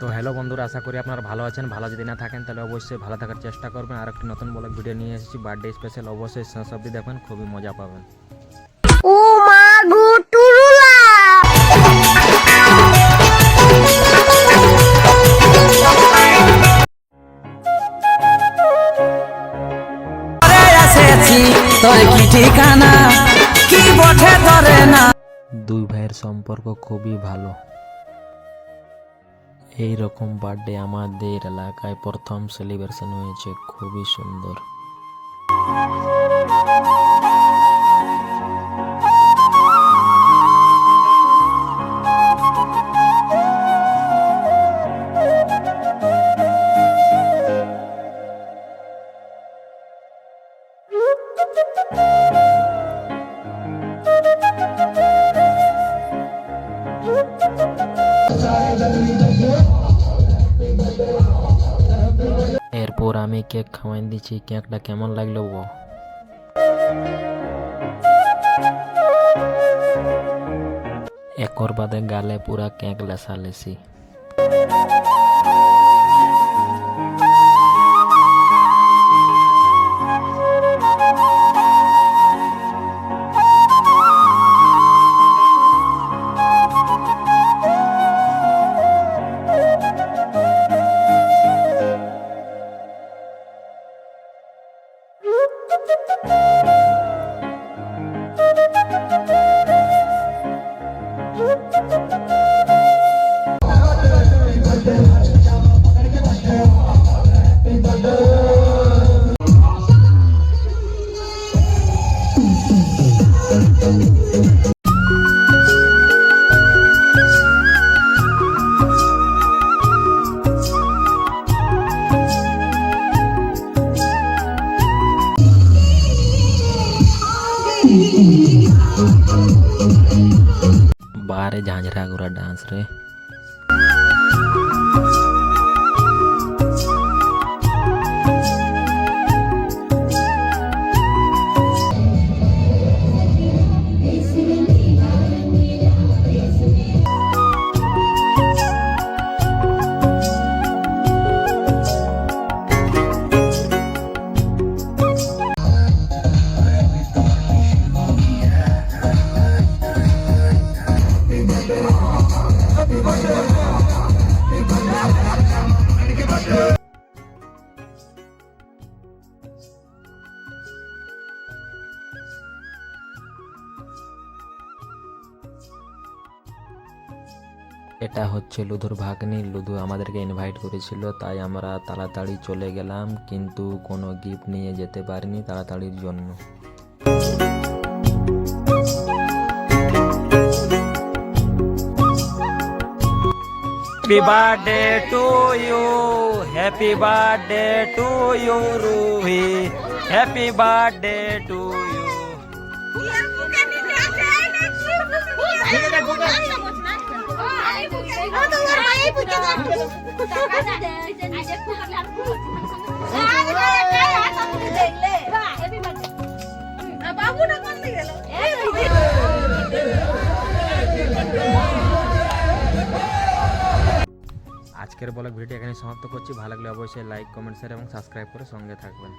তো হ্যালো বন্ধুরা, আশা করি আপনারা ভালো আছেন। ভালো যদি না থাকেন তাহলে অবশ্যই ভালো থাকার চেষ্টা করবেন। আর একটি নতুন ব্লগ ভিডিও নিয়ে এসেছি, বার্থডে স্পেশাল। অবশ্যই শেষ অবধি দেখবেন, খুবই মজা পাবেন। ও মা গো টুরুলা তোর কি ঠিকানা কি বটে ধরে না। দুই ভাইয়ের সম্পর্ক খুবই ভালো। এই রকম বার্থডে আমাদের এলাকায় প্রথম সেলিব্রেশন হয়েছে, খুবই সুন্দর। এরপর আমি কেক খাওয়াই দিচ্ছি। কেকটা কেমন লাগলো গো? একর বাদে গালে পুরা কেক লেসালেসি। बारे झांझरा गोरा डांस रे। এটা হচ্ছে লুধুর ভাগ্নি। লুধু আমাদেরকে ইনভাইট করেছিল, তাই আমরা তাড়াতাড়ি চলে গেলাম, কিন্তু কোনো গিফট নিয়ে যেতে পারিনি তাড়াতাড়ির জন্য। Happy birthday to you, happy birthday to you Ruhi, happy birthday to you. আজকের ব্লগ ভিডিও এখানে সমাপ্ত করছি। ভালো লাগলে অবশ্যই লাইক, কমেন্ট, শেয়ার এবং সাবস্ক্রাইব করে সঙ্গে থাকবেন।